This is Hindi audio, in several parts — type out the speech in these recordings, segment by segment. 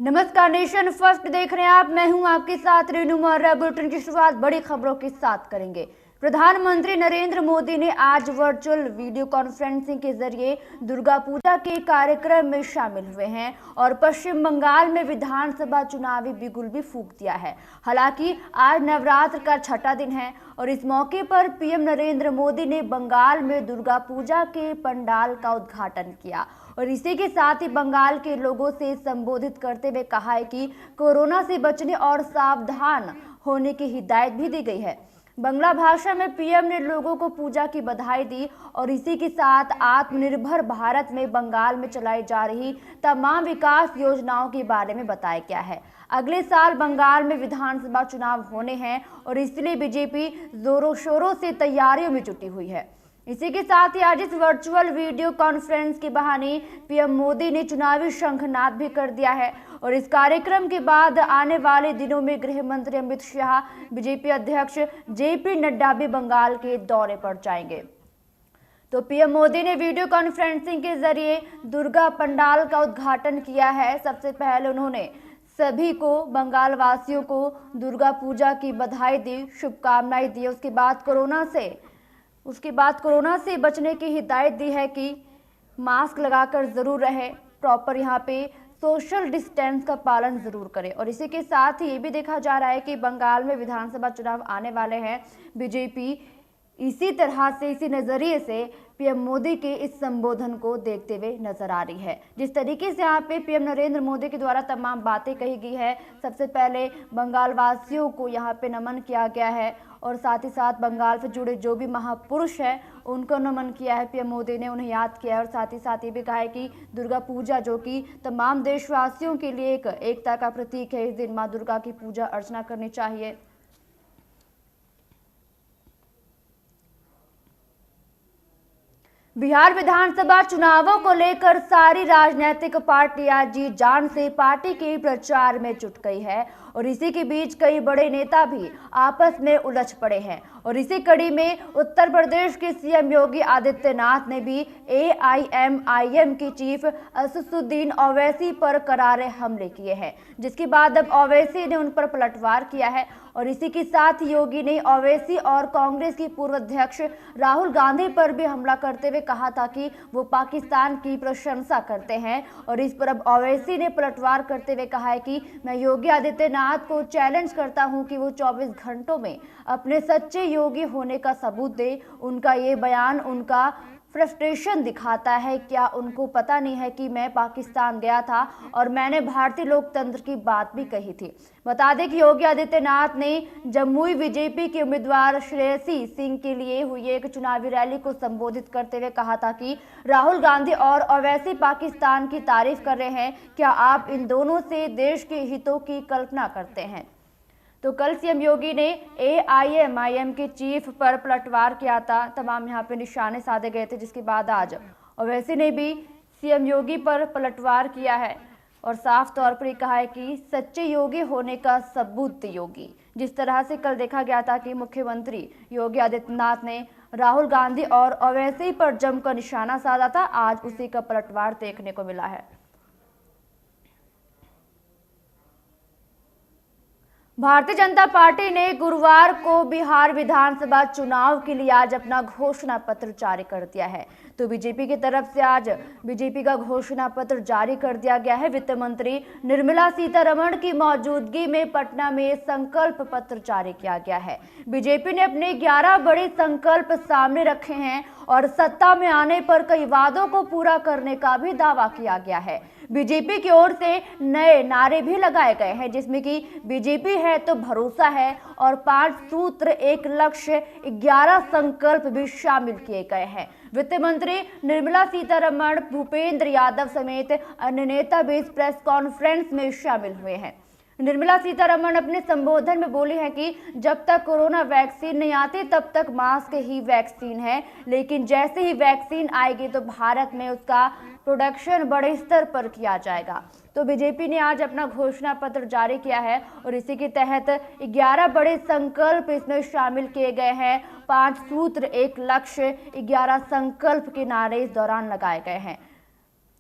नमस्कार, नेशन फर्स्ट देख रहे हैं आप। मैं हूं आपके साथ रेनू मौर्य। बुलेटिन की शुरुआत बड़ी खबरों के साथ करेंगे। प्रधानमंत्री नरेंद्र मोदी ने आज वर्चुअल वीडियो कॉन्फ्रेंसिंग के जरिए दुर्गा पूजा के कार्यक्रम में शामिल हुए हैं और पश्चिम बंगाल में विधानसभा चुनावी बिगुल भी फूंक दिया है। हालांकि आज नवरात्र का छठा दिन है और इस मौके पर पीएम नरेंद्र मोदी ने बंगाल में दुर्गा पूजा के पंडाल का उद्घाटन किया और इसी के साथ ही बंगाल के लोगों से संबोधित करते हुए कहा है कि कोरोना से बचने और सावधान होने की हिदायत भी दी गई है। बंगला भाषा में पीएम ने लोगों को पूजा की बधाई दी और इसी के साथ आत्मनिर्भर भारत में बंगाल में चलाई जा रही तमाम विकास योजनाओं के बारे में बताया गया है। अगले साल बंगाल में विधानसभा चुनाव होने हैं और इसलिए बीजेपी जोरों शोरों से तैयारियों में जुटी हुई है। इसी के साथ ही आज इस वर्चुअल वीडियो कॉन्फ्रेंस के बहाने पीएम मोदी ने चुनावी शंखनाद भी कर दिया है और इस कार्यक्रम के बाद आने वाले दिनों में गृह मंत्री अमित शाह, बीजेपी अध्यक्ष जेपी नड्डा भी बंगाल के दौरे पर जाएंगे। तो पीएम मोदी ने वीडियो कॉन्फ्रेंसिंग के जरिए दुर्गा पंडाल का उद्घाटन किया है। सबसे पहले उन्होंने सभी को, बंगाल वासियों को दुर्गा पूजा की बधाई दी, शुभकामनाएं दी। उसके बाद कोरोना से बचने की हिदायत दी है कि मास्क लगाकर जरूर रहे, प्रॉपर यहाँ पे सोशल डिस्टेंस का पालन जरूर करें। और इसी के साथ ही ये भी देखा जा रहा है कि बंगाल में विधानसभा चुनाव आने वाले हैं। बीजेपी इसी तरह से, इसी नजरिए से पीएम मोदी के इस संबोधन को देखते हुए नजर आ रही है। जिस तरीके से यहाँ पे पीएम नरेंद्र मोदी के द्वारा तमाम बातें कही गई है, सबसे पहले बंगाल वासियों को यहाँ पे नमन किया गया है और साथ ही साथ बंगाल से जुड़े जो भी महापुरुष है उनको नमन किया है। पीएम मोदी ने उन्हें याद किया है और साथ ही साथ ये भी कहा है कि दुर्गा पूजा, जो कि तमाम देशवासियों के लिए एक एकता का प्रतीक है, इस दिन माँ दुर्गा की पूजा अर्चना करनी चाहिए। बिहार विधानसभा चुनावों को लेकर सारी राजनीतिक पार्टियां जी जान से पार्टी के प्रचार में जुट गई है और इसी के बीच कई बड़े नेता भी आपस में उलझ पड़े हैं। और इसी कड़ी में उत्तर प्रदेश के सीएम योगी आदित्यनाथ ने भी एआईएमआईएम की चीफ असदुद्दीन ओवैसी पर करारे हमले किए हैं, जिसके बाद अब ओवैसी ने उन पर पलटवार किया है। और इसी के साथ योगी ने ओवैसी और कांग्रेस की पूर्व अध्यक्ष राहुल गांधी पर भी हमला करते हुए कहा था कि वो पाकिस्तान की प्रशंसा करते हैं। और इस पर अब ओवैसी ने पलटवार करते हुए कहा है कि मैं योगी आदित्यनाथ को चैलेंज करता हूं कि वो 24 घंटों में अपने सच्चे योगी होने का सबूत दे। उनका ये बयान उनका फ्रस्ट्रेशन दिखाता है। क्या उनको पता नहीं है कि मैं पाकिस्तान गया था और मैंने भारतीय लोकतंत्र की बात भी कही थी। बता दें कि योगी आदित्यनाथ ने जमुई बीजेपी के उम्मीदवार श्रेयसी सिंह के लिए हुई एक चुनावी रैली को संबोधित करते हुए कहा था कि राहुल गांधी और ओवैसी पाकिस्तान की तारीफ कर रहे हैं, क्या आप इन दोनों से देश के हितों की कल्पना करते हैं? तो कल सीएम योगी ने एआईएमआईएम के चीफ पर पलटवार किया था, तमाम यहाँ पे निशाने साधे गए थे, जिसके बाद आज ओवैसी ने भी सीएम योगी पर पलटवार किया है और साफ तौर पर कहा है कि सच्चे योगी होने का सबूत योगी। जिस तरह से कल देखा गया था कि मुख्यमंत्री योगी आदित्यनाथ ने राहुल गांधी और ओवैसी पर जमकर निशाना साधा था, आज उसी का पलटवार देखने को मिला है। भारतीय जनता पार्टी ने गुरुवार को बिहार विधानसभा चुनाव के लिए आज अपना घोषणा पत्र जारी कर दिया है। तो बीजेपी की तरफ से आज बीजेपी का घोषणा पत्र जारी कर दिया गया है। वित्त मंत्री निर्मला सीतारमण की मौजूदगी में पटना में संकल्प पत्र जारी किया गया है। बीजेपी ने अपने 11 बड़े संकल्प सामने रखे हैं और सत्ता में आने पर कई वादों को पूरा करने का भी दावा किया गया है। बीजेपी की ओर से नए नारे भी लगाए गए हैं, जिसमें कि बीजेपी है तो भरोसा है और 5 सूत्र, 1 लक्ष्य, 11 संकल्प भी शामिल किए गए हैं। वित्त मंत्री निर्मला सीतारमण, भूपेंद्र यादव समेत अन्य नेता भी इस प्रेस कॉन्फ्रेंस में शामिल हुए हैं। निर्मला सीतारमण अपने संबोधन में बोली है कि जब तक कोरोना वैक्सीन नहीं आती तब तक मास्क ही वैक्सीन है, लेकिन जैसे ही वैक्सीन आएगी तो भारत में उसका प्रोडक्शन बड़े स्तर पर किया जाएगा। तो बीजेपी ने आज अपना घोषणा पत्र जारी किया है और इसी के तहत 11 बड़े संकल्प इसमें शामिल किए गए हैं। 5 सूत्र, 1 लक्ष्य, 11 संकल्प के नारे इस दौरान लगाए गए हैं।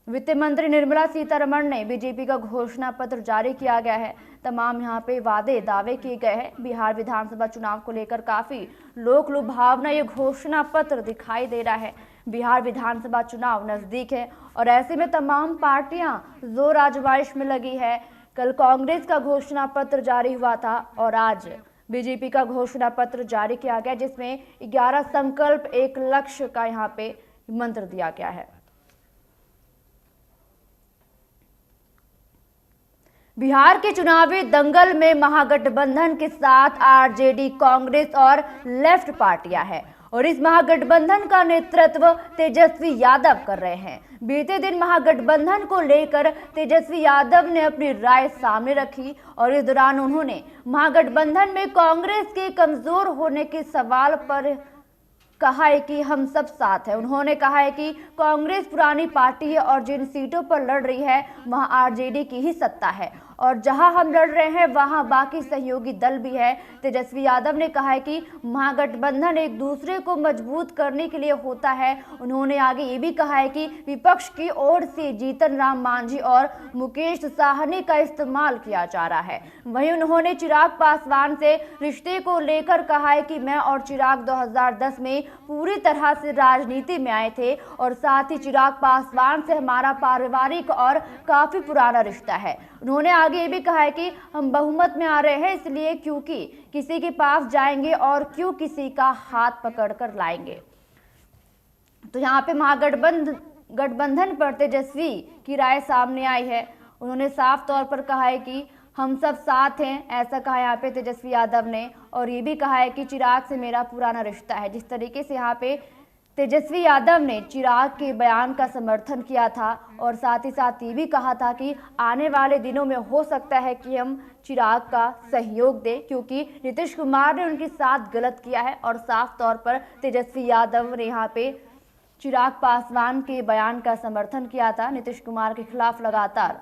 वित्त मंत्री निर्मला सीतारमण ने बीजेपी का घोषणा पत्र जारी किया गया है। तमाम यहाँ पे वादे दावे किए गए हैं। बिहार विधानसभा चुनाव को लेकर काफी लोक लुभावना ये घोषणा पत्र दिखाई दे रहा है। बिहार विधानसभा चुनाव नजदीक है और ऐसे में तमाम पार्टियां जोर आजमाइश में लगी है। कल कांग्रेस का घोषणा पत्र जारी हुआ था और आज बीजेपी का घोषणा पत्र जारी किया गया, जिसमें 11 संकल्प 1 लक्ष्य का यहाँ पे मंत्र दिया गया है। बिहार के चुनावी दंगल में महागठबंधन के साथ आरजेडी, कांग्रेस और लेफ्ट पार्टियां हैं और इस महागठबंधन का नेतृत्व तेजस्वी यादव कर रहे हैं। बीते दिन महागठबंधन को लेकर तेजस्वी यादव ने अपनी राय सामने रखी और इस दौरान उन्होंने महागठबंधन में कांग्रेस के कमजोर होने के सवाल पर कहा है कि हम सब साथ हैं। उन्होंने कहा है कि कांग्रेस पुरानी पार्टी है और जिन सीटों पर लड़ रही है वहां आरजेडी की ही सत्ता है और जहां हम लड़ रहे हैं वहां बाकी सहयोगी दल भी है। तेजस्वी यादव ने कहा है कि महागठबंधन एक दूसरे को मजबूत करने के लिए होता है। उन्होंने आगे ये भी कहा है कि विपक्ष की ओर से जीतन राम मांझी और मुकेश साहनी का इस्तेमाल किया जा रहा है। वहीं उन्होंने चिराग पासवान से रिश्ते को लेकर कहा है कि मैं और चिराग 2010 में पूरी तरह से राजनीति में आए थे और साथ ही चिराग पासवान से हमारा पारिवारिक और काफी पुराना रिश्ता है। उन्होंने आगे ये भी कहा है कि हम बहुमत में आ रहे हैं इसलिए क्योंकि किसी के पास जाएंगे और क्यों किसी का हाथ पकड़कर लाएंगे। तो यहाँ पे महागठबंधन पर तेजस्वी की राय सामने आई है। उन्होंने साफ तौर पर कहा है कि हम सब साथ हैं, ऐसा कहा यहाँ पे तेजस्वी यादव ने और ये भी कहा है कि चिराग से मेरा पुराना रिश्ता है। जिस तरीके से यहाँ पे तेजस्वी यादव ने चिराग के बयान का समर्थन किया था और साथ ही साथ ये भी कहा था कि आने वाले दिनों में हो सकता है कि हम चिराग का सहयोग दें क्योंकि नीतीश कुमार ने उनके साथ गलत किया है और साफ तौर पर तेजस्वी यादव ने यहाँ पे चिराग पासवान के बयान का समर्थन किया था। नीतीश कुमार के खिलाफ लगातार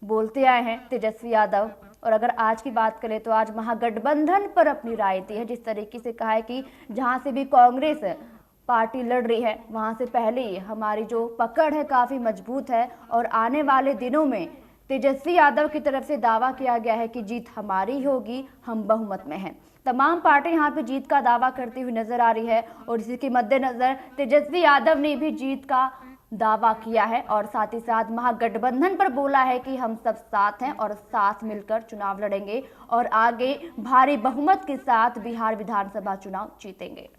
बोलते आए हैं तेजस्वी यादव। और अगर आज की बात करें तो आज महागठबंधन पर अपनी राय दी है। जिस तरीके से कहा है कि जहां से भी कांग्रेस पार्टी लड़ रही है वहां से पहले ही हमारी जो पकड़ है काफी मजबूत है और आने वाले दिनों में तेजस्वी यादव की तरफ से दावा किया गया है कि जीत हमारी होगी, हम बहुमत में हैं। तमाम पार्टी यहाँ पे जीत का दावा करती हुई नजर आ रही है और इसी के मद्देनजर तेजस्वी यादव ने भी जीत का दावा किया है और साथ ही साथ महागठबंधन पर बोला है कि हम सब साथ हैं और साथ मिलकर चुनाव लड़ेंगे और आगे भारी बहुमत के साथ बिहार विधानसभा चुनाव जीतेंगे।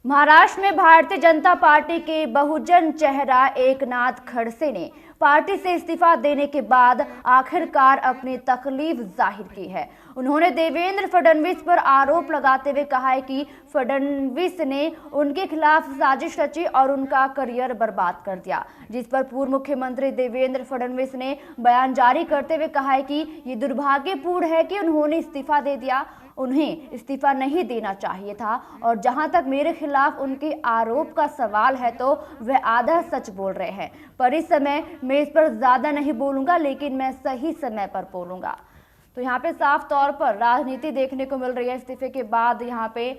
महाराष्ट्र में भारतीय जनता पार्टी के बहुजन चेहरा एकनाथ खड़से ने पार्टी से इस्तीफा देने के बाद आखिरकार अपनी तकलीफ जाहिर की है। उन्होंने देवेंद्र फडणवीस पर आरोप लगाते हुए कहा है कि फडणवीस ने उनके खिलाफ साजिश रची और उनका करियर बर्बाद कर दिया। जिस पर पूर्व मुख्यमंत्री देवेंद्र फडणवीस ने बयान जारी करते हुए कहा है कि ये दुर्भाग्यपूर्ण है कि उन्होंने इस्तीफा दे दिया, उन्हें इस्तीफा नहीं देना चाहिए था और जहां तक मेरे खिलाफ उनके आरोप का सवाल है तो वह आधा सच बोल रहे हैं, पर इस समय मैं इस पर ज्यादा नहीं बोलूंगा लेकिन मैं सही समय पर बोलूंगा। तो यहाँ पे साफ तौर पर राजनीति देखने को मिल रही है। इस्तीफे के बाद यहाँ पे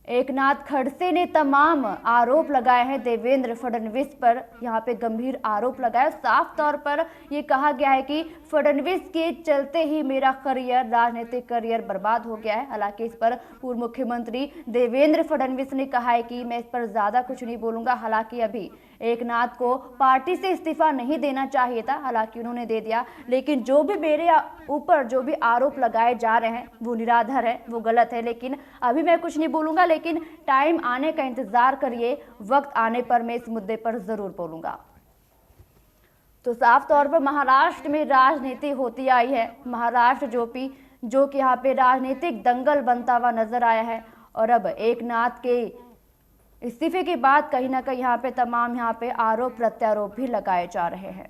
एकनाथ खड़से ने तमाम आरोप लगाए हैं देवेंद्र फडणवीस पर। यहाँ पे गंभीर आरोप लगाए। साफ तौर पर ये कहा गया है कि फडणवीस के चलते ही मेरा करियर, राजनीतिक करियर बर्बाद हो गया है। हालांकि इस पर पूर्व मुख्यमंत्री देवेंद्र फडणवीस ने कहा है कि मैं इस पर ज्यादा कुछ नहीं बोलूंगा। हालांकि अभी एकनाथ को पार्टी से इस्तीफा नहीं देना चाहिए था, हालांकि उन्होंने दे दिया, लेकिन जो भी मेरे ऊपर जो भी आरोप लगाए जा रहे हैं वो निराधार है, वो गलत है। लेकिन अभी मैं कुछ नहीं बोलूंगा, लेकिन टाइम आने का इंतजार करिए, वक्त आने पर मैं इस मुद्दे पर जरूर बोलूंगा। तो साफ तौर पर महाराष्ट्र में राजनीति होती आई है। महाराष्ट्र जो कि यहाँ पे राजनीतिक दंगल बनता हुआ नजर आया है और अब एकनाथ के इस्तीफे के बाद कहीं ना कहीं यहाँ पे तमाम यहाँ पे आरोप प्रत्यारोप भी लगाए जा रहे हैं।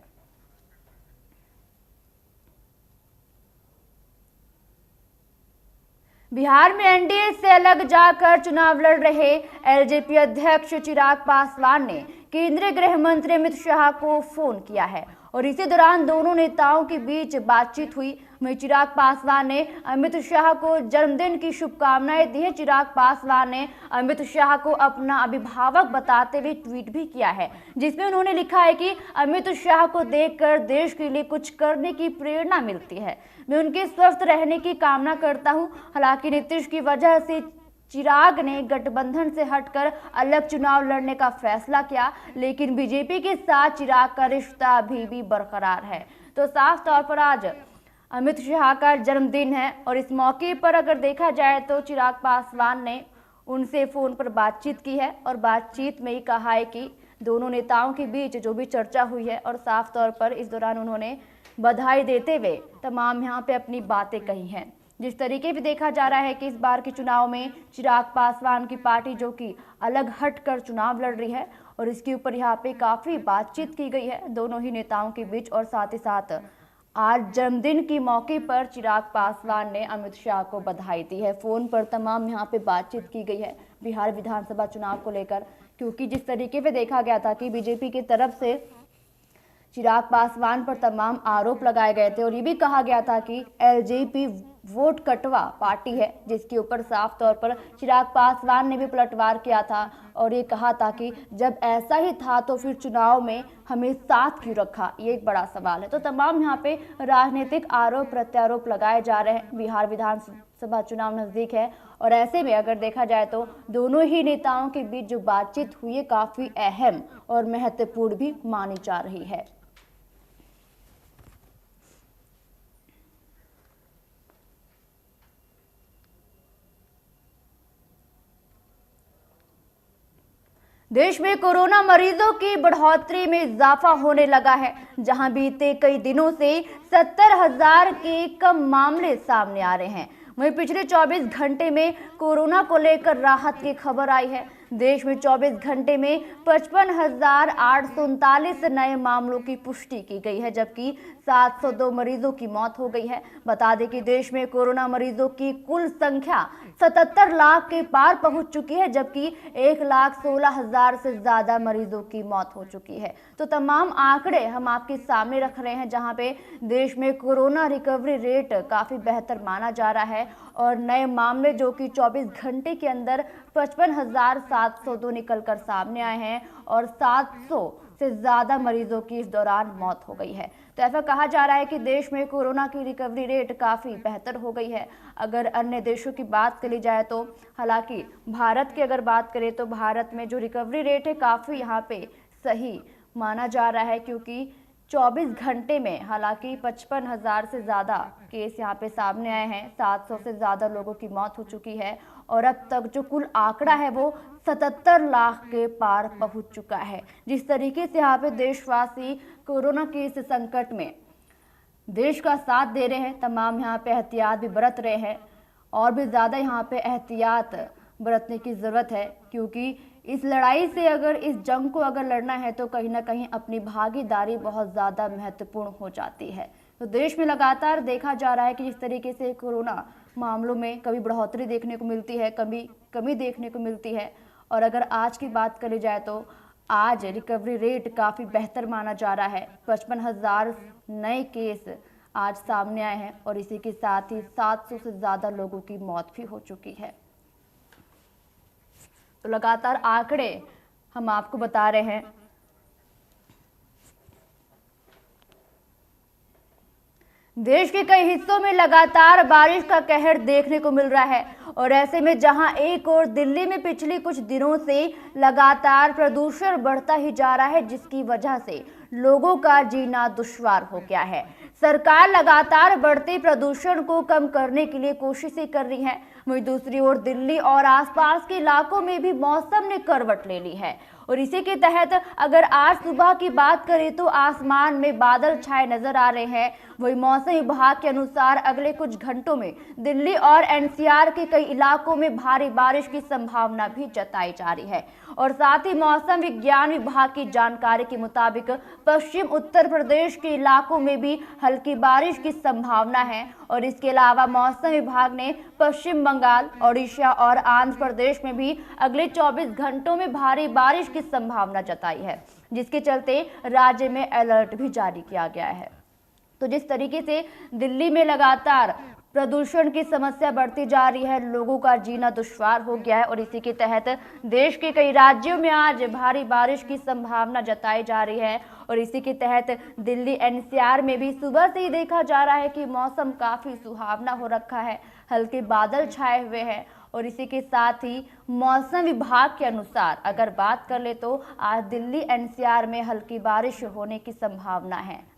बिहार में एनडीए से अलग जाकर चुनाव लड़ रहे एलजेपी अध्यक्ष चिराग पासवान ने केंद्रीय गृह मंत्री अमित शाह को फोन किया है और इसी दौरान दोनों नेताओं के बीच बातचीत हुई। वहीं चिराग पासवान ने अमित शाह को जन्मदिन की शुभकामनाएं दी है। चिराग पासवान ने अमित शाह को अपना अभिभावक बताते हुए ट्वीट भी किया है, जिसमें उन्होंने लिखा है कि अमित शाह को देखकर देश के लिए कुछ करने की प्रेरणा मिलती है। मैं उनके स्वस्थ रहने की कामना करता हूं। हालांकि नीतीश की वजह से चिराग ने गठबंधन से हटकर अलग चुनाव लड़ने का फैसला किया, लेकिन बीजेपी के साथ चिराग का रिश्ता अभी भी बरकरार है। तो साफ तौर पर आज अमित शाह का जन्मदिन है और इस मौके पर अगर देखा जाए तो चिराग पासवान ने उनसे फोन पर बातचीत की है और बातचीत में ही कहा है कि दोनों नेताओं के बीच जो भी चर्चा हुई है और साफ तौर पर इस दौरान उन्होंने बधाई देते हुए तमाम यहाँ पे अपनी बातें कही हैं। जिस तरीके भी देखा जा रहा है कि इस बार के चुनाव में चिराग पासवान की पार्टी जो कि अलग हटकर चुनाव लड़ रही है और इसके ऊपर यहाँ पे काफी बातचीत की गई है दोनों ही नेताओं के बीच। और साथ ही साथ आज जन्मदिन के मौके पर चिराग पासवान ने अमित शाह को बधाई दी है। फोन पर तमाम यहाँ पे बातचीत की गई है बिहार विधानसभा चुनाव को लेकर, क्योंकि जिस तरीके पे देखा गया था कि बीजेपी की तरफ से चिराग पासवान पर तमाम आरोप लगाए गए थे और ये भी कहा गया था कि एलजेपी वोट कटवा पार्टी है, जिसके ऊपर साफ तौर पर चिराग पासवान ने भी पलटवार किया था और ये कहा था कि जब ऐसा ही था तो फिर चुनाव में हमें साथ क्यों रखा, ये एक बड़ा सवाल है। तो तमाम यहाँ पे राजनीतिक आरोप प्रत्यारोप लगाए जा रहे हैं। बिहार विधानसभा चुनाव नजदीक है और ऐसे में अगर देखा जाए तो दोनों ही नेताओं के बीच जो बातचीत हुई है काफी अहम और महत्वपूर्ण भी मानी जा रही है। देश में कोरोना मरीजों की बढ़ोतरी में इजाफा होने लगा है, जहां बीते कई दिनों से 70,000 के कम मामले सामने आ रहे हैं। वहीं पिछले 24 घंटे में कोरोना को लेकर राहत की खबर आई है। देश में 24 घंटे में 55,839 नए मामलों की पुष्टि की गई है, जबकि 702 मरीजों की मौत हो गई है। बता दें कि देश में कोरोना मरीजों की कुल संख्या 77 लाख के पार पहुंच चुकी है, जबकि 1,16,000 से ज्यादा मरीजों की मौत हो चुकी है। तो तमाम आंकड़े हम आपके सामने रख रहे हैं, जहां पे देश में कोरोना रिकवरी रेट काफी बेहतर माना जा रहा है और नए मामले जो कि 24 घंटे के अंदर 55,702 निकलकर सामने आए हैं और 700 से ज्यादा मरीजों की इस दौरान मौत हो गई है। तो ऐसा कहा जा रहा है कि देश में कोरोना की रिकवरी रेट काफी बेहतर हो गई है। अगर अन्य देशों की बात करी जाए तो हालांकि भारत की अगर बात करें तो भारत में जो रिकवरी रेट है काफी यहाँ पे सही माना जा रहा है, क्योंकि 24 घंटे में हालांकि 55,000 से ज़्यादा केस यहाँ पे सामने आए हैं, 700 से ज़्यादा लोगों की मौत हो चुकी है और अब तक जो कुल आंकड़ा है वो 77 लाख के पार पहुंच चुका है। जिस तरीके से यहाँ पे देशवासी कोरोना के इस संकट में देश का साथ दे रहे हैं, तमाम यहाँ पे एहतियात भी बरत रहे हैं और भी ज़्यादा यहाँ पे एहतियात बरतने की ज़रूरत है, क्योंकि इस लड़ाई से अगर इस जंग को अगर लड़ना है तो कहीं ना कहीं अपनी भागीदारी बहुत ज़्यादा महत्वपूर्ण हो जाती है। तो देश में लगातार देखा जा रहा है कि जिस तरीके से कोरोना मामलों में कभी बढ़ोतरी देखने को मिलती है, कभी कमी देखने को मिलती है और अगर आज की बात करी जाए तो आज रिकवरी रेट काफ़ी बेहतर माना जा रहा है। 55,000 नए केस आज सामने आए हैं और इसी के साथ ही 700 से ज़्यादा लोगों की मौत भी हो चुकी है। तो लगातार आंकड़े हम आपको बता रहे हैं। देश के कई हिस्सों में लगातार बारिश का कहर देखने को मिल रहा है और ऐसे में जहां एक और दिल्ली में पिछले कुछ दिनों से लगातार प्रदूषण बढ़ता ही जा रहा है, जिसकी वजह से लोगों का जीना दुश्वार हो गया है। सरकार लगातार बढ़ते प्रदूषण को कम करने के लिए कोशिशें कर रही है। वहीं दूसरी ओर दिल्ली और आसपास के इलाकों में भी मौसम ने करवट ले ली है और इसी के तहत अगर आज सुबह की बात करें तो आसमान में बादल छाए नजर आ रहे हैं। वही मौसम विभाग के अनुसार अगले कुछ घंटों में दिल्ली और एनसीआर के कई इलाकों में भारी बारिश की संभावना भी जताई जा रही है और साथ ही मौसम विज्ञान विभाग की जानकारी के मुताबिक पश्चिम उत्तर प्रदेश के इलाकों में भी हल्की बारिश की संभावना है। और इसके अलावा मौसम विभाग ने पश्चिम बंगाल, ओडिशा और आंध्र प्रदेश में भी अगले 24 घंटों में भारी बारिश की संभावना जताई है, जिसके चलते राज्य में अलर्ट भी जारी किया गया है। तो जिस तरीके से दिल्ली में लगातार प्रदूषण की समस्या बढ़ती जा रही है, लोगों का जीना दुश्वार हो गया है और इसी के तहत देश के कई राज्यों में आज भारी बारिश की संभावना जताई जा रही है। और इसी के तहत दिल्ली एनसीआर में भी सुबह से ही देखा जा रहा है कि मौसम काफी सुहावना हो रखा है, हल्के बादल छाए हुए हैं। और इसी के साथ ही मौसम विभाग के अनुसार अगर बात कर ले तो आज दिल्ली एनसीआर में हल्की बारिश होने की संभावना है।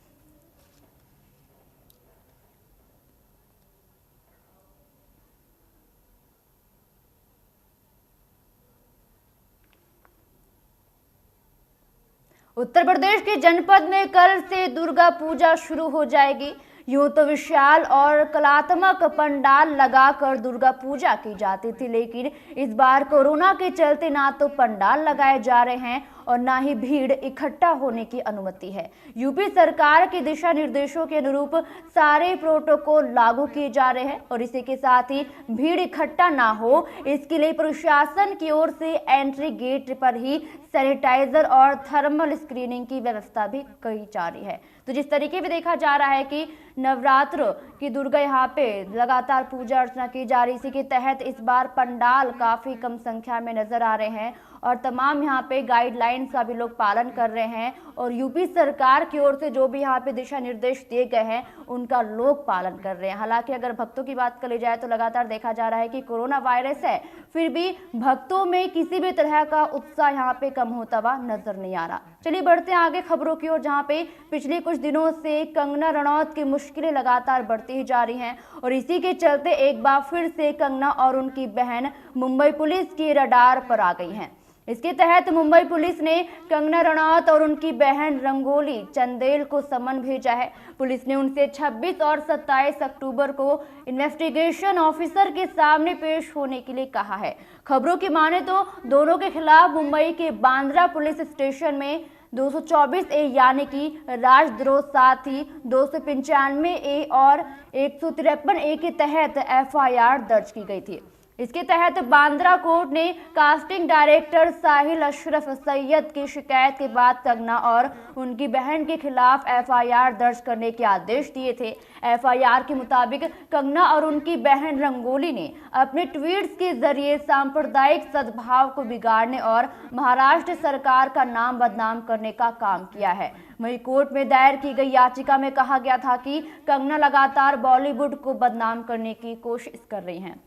उत्तर प्रदेश के जनपद में कल से दुर्गा पूजा शुरू हो जाएगी। यूं तो विशाल और कलात्मक पंडाल लगाकर दुर्गा पूजा की जाती थी, लेकिन इस बार कोरोना के चलते ना तो पंडाल लगाए जा रहे हैं और ना ही भीड़ इकट्ठा होने की अनुमति है। यूपी सरकार के दिशा निर्देशों के अनुरूप सारे प्रोटोकॉल लागू किए जा रहे हैं और इसी के साथ ही भीड़ इकट्ठा ना हो, इसके लिए प्रशासन की ओर से एंट्री गेट पर ही सैनिटाइजर और थर्मल स्क्रीनिंग की व्यवस्था भी की जा रही है। तो जिस तरीके से देखा जा रहा है कि नवरात्र की दुर्गा यहाँ पे लगातार पूजा अर्चना की जा रही, इसी के तहत इस बार पंडाल काफी कम संख्या में नजर आ रहे हैं और तमाम यहाँ पे गाइडलाइंस का भी लोग पालन कर रहे हैं और यूपी सरकार की ओर से जो भी यहाँ पे दिशा निर्देश दिए गए हैं उनका लोग पालन कर रहे हैं। हालांकि अगर भक्तों की बात करी जाए तो लगातार देखा जा रहा है कि कोरोना वायरस है, फिर भी भक्तों में किसी भी तरह का उत्साह यहाँ पे कम होता हुआ नजर नहीं आ रहा। चलिए बढ़ते हैं आगे खबरों की ओर, जहाँ पे पिछले कुछ दिनों से कंगना रनौत की मुश्किलें लगातार बढ़ती ही जा रही हैं और इसी के चलते एक बार फिर से कंगना और उनकी बहन मुंबई पुलिस की रडार पर आ गई हैं। इसके तहत मुंबई पुलिस ने कंगना रनौत और उनकी बहन रंगोली चंदेल को समन भेजा है। पुलिस ने उनसे 26 और 27 अक्टूबर को इन्वेस्टिगेशन ऑफिसर के सामने पेश होने के लिए कहा है। खबरों की माने तो दोनों के खिलाफ मुंबई के बांद्रा पुलिस स्टेशन में 224 ए यानी कि राजद्रोह, साथ ही 295 ए और 153 ए के तहत एफआईआर दर्ज की गई थी। इसके तहत बांद्रा कोर्ट ने कास्टिंग डायरेक्टर साहिल अशरफ सैयद की शिकायत के बाद कंगना और उनकी बहन के खिलाफ एफआईआर दर्ज करने के आदेश दिए थे। एफआईआर के मुताबिक कंगना और उनकी बहन रंगोली ने अपने ट्वीट्स के जरिए सांप्रदायिक सद्भाव को बिगाड़ने और महाराष्ट्र सरकार का नाम बदनाम करने का काम किया है। वहीं कोर्ट में दायर की गई याचिका में कहा गया था कि कंगना लगातार बॉलीवुड को बदनाम करने की कोशिश कर रही हैं।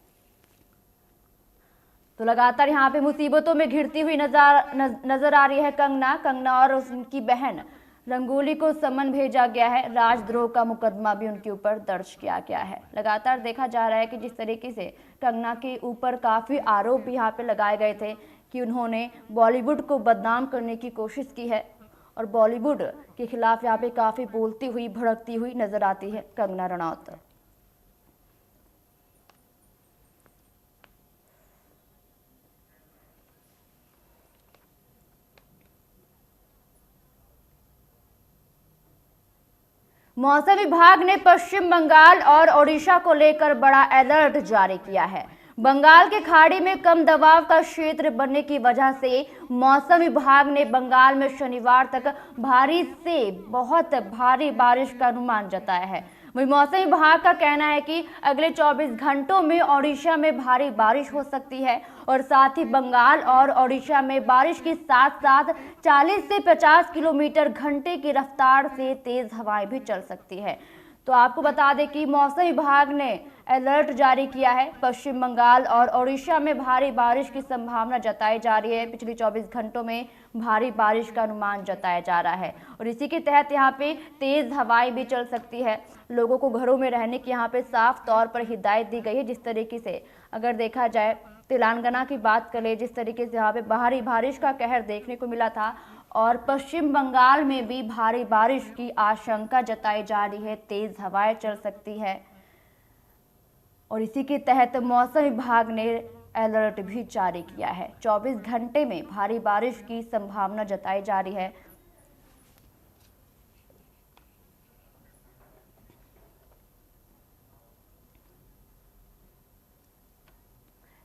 तो लगातार यहाँ पे मुसीबतों में घिरती हुई नजर आ रही है कंगना और उनकी बहन रंगोली को समन भेजा गया है। राजद्रोह का मुकदमा भी उनके ऊपर दर्ज किया गया है। लगातार देखा जा रहा है कि जिस तरीके से कंगना के ऊपर काफी आरोप भी यहाँ पे लगाए गए थे कि उन्होंने बॉलीवुड को बदनाम करने की कोशिश की है और बॉलीवुड के खिलाफ यहाँ पे काफी बोलती हुई भड़कती हुई नजर आती है कंगना रनौत। मौसम विभाग ने पश्चिम बंगाल और ओडिशा को लेकर बड़ा अलर्ट जारी किया है। बंगाल के खाड़ी में कम दबाव का क्षेत्र बनने की वजह से मौसम विभाग ने बंगाल में शनिवार तक भारी से बहुत भारी बारिश का अनुमान जताया है। वहीं मौसम विभाग का कहना है कि अगले 24 घंटों में ओडिशा में भारी बारिश हो सकती है और साथ ही बंगाल और ओडिशा में बारिश के साथ साथ 40 से 50 किलोमीटर घंटे की रफ्तार से तेज हवाएं भी चल सकती है। तो आपको बता दें कि मौसम विभाग ने अलर्ट जारी किया है। पश्चिम बंगाल और ओडिशा में भारी बारिश की संभावना जताई जा रही है। पिछले 24 घंटों में भारी बारिश का अनुमान जताया जा रहा है और इसी के तहत यहाँ पे तेज हवाएं भी चल सकती है। लोगों को घरों में रहने की यहाँ पे साफ तौर पर हिदायत दी गई है। जिस तरीके से अगर देखा जाए तेलंगाना की बात करें, जिस तरीके से यहाँ पे भारी बारिश का कहर देखने को मिला था और पश्चिम बंगाल में भी भारी बारिश की आशंका जताई जा रही है। तेज हवाएं चल सकती है और इसी के तहत मौसम विभाग ने अलर्ट भी जारी किया है। 24 घंटे में भारी बारिश की संभावना जताई जा रही है।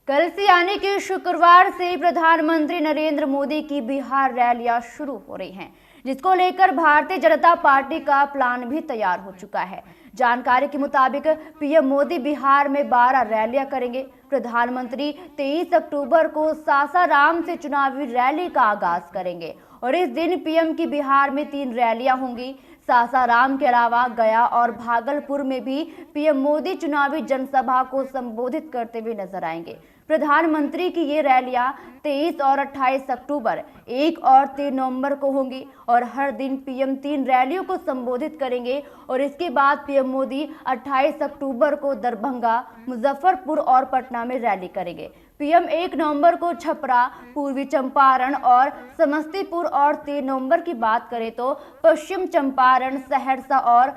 कल से यानी कि शुक्रवार से प्रधानमंत्री नरेंद्र मोदी की बिहार रैलियां शुरू हो रही हैं, जिसको लेकर भारतीय जनता पार्टी का प्लान भी तैयार हो चुका है। जानकारी के मुताबिक पीएम मोदी बिहार में 12 रैलियां करेंगे। प्रधानमंत्री 23 अक्टूबर को सासाराम से चुनावी रैली का आगाज करेंगे और इस दिन पीएम की बिहार में 3 रैलियां होंगी। सासाराम के अलावा गया और भागलपुर में भी पीएम मोदी चुनावी जनसभा को संबोधित करते हुए नजर आएंगे। प्रधानमंत्री की ये रैलियां 23 और 28 अक्टूबर, 1 और 3 नवंबर को होंगी और हर दिन पीएम 3 रैलियों को संबोधित करेंगे और इसके बाद पीएम मोदी 28 अक्टूबर को दरभंगा, मुजफ्फरपुर और पटना में रैली करेंगे। पीएम 1 नवंबर को छपरा, पूर्वी चंपारण और समस्तीपुर और 3 नवंबर की बात करें तो पश्चिम चंपारण, सहरसा और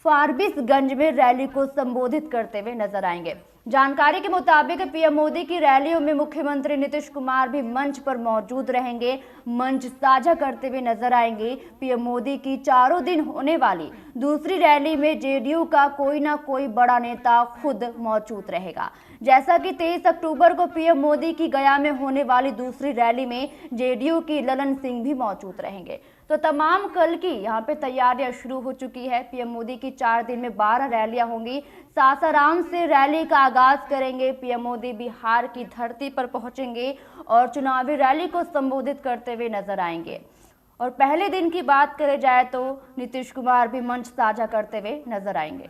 फारबिसगंज में रैली को संबोधित करते हुए नजर आएंगे। जानकारी के मुताबिक पीएम मोदी की रैलियों में मुख्यमंत्री नीतीश कुमार भी मंच पर मौजूद रहेंगे, मंच साझा करते हुए नजर आएंगे। पीएम मोदी की 4 दिन होने वाली दूसरी रैली में जेडीयू का कोई ना कोई बड़ा नेता खुद मौजूद रहेगा। जैसा कि 23 अक्टूबर को पीएम मोदी की गया में होने वाली दूसरी रैली में जेडीयू की ललन सिंह भी मौजूद रहेंगे। तो तमाम कल की यहाँ पे तैयारियां शुरू हो चुकी है। पीएम मोदी की 4 दिन में 12 रैलियां होंगी। सासाराम से रैली का आगाज करेंगे। पीएम मोदी बिहार की धरती पर पहुंचेंगे और चुनावी रैली को संबोधित करते हुए नजर आएंगे। और पहले दिन की बात करें जाए तो नीतीश कुमार भी मंच साझा करते हुए नजर आएंगे।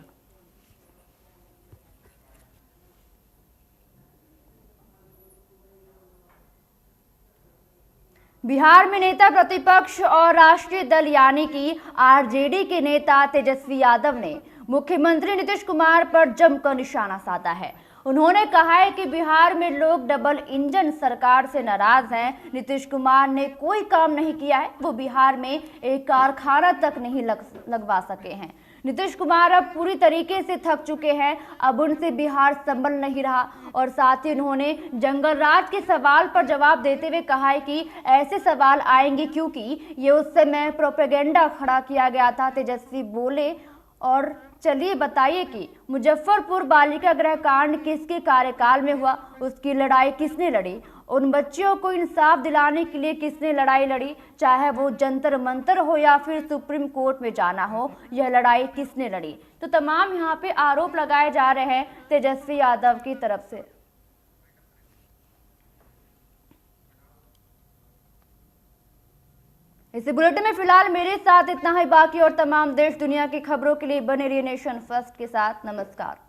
बिहार में नेता प्रतिपक्ष और राष्ट्रीय दल यानी कि आरजेडी के नेता तेजस्वी यादव ने मुख्यमंत्री नीतीश कुमार पर जमकर निशाना साधा है। उन्होंने कहा है कि बिहार में लोग डबल इंजन सरकार से नाराज हैं। नीतीश कुमार ने कोई काम नहीं किया है, वो बिहार में एक कारखाना तक नहीं लगवा सके हैं। नीतीश कुमार अब पूरी तरीके से थक चुके हैं, अब उनसे बिहार संभल नहीं रहा। और साथ ही उन्होंने जंगल राज के सवाल पर जवाब देते हुए कहा है कि ऐसे सवाल आएंगे क्योंकि ये उस समय प्रोपेगेंडा खड़ा किया गया था। तेजस्वी बोले, और चलिए बताइए कि मुजफ्फरपुर बालिका गृह कांड किसके कार्यकाल में हुआ, उसकी लड़ाई किसने लड़ी, उन बच्चियों को इंसाफ दिलाने के लिए किसने लड़ाई लड़ी, चाहे वो जंतर मंतर हो या फिर सुप्रीम कोर्ट में जाना हो, यह लड़ाई किसने लड़ी। तो तमाम यहाँ पे आरोप लगाए जा रहे हैं तेजस्वी यादव की तरफ से। इस बुलेटिन में फिलहाल मेरे साथ इतना ही। बाकी और तमाम देश दुनिया की खबरों के लिए बने रहिए नेशन फर्स्ट के साथ। नमस्कार।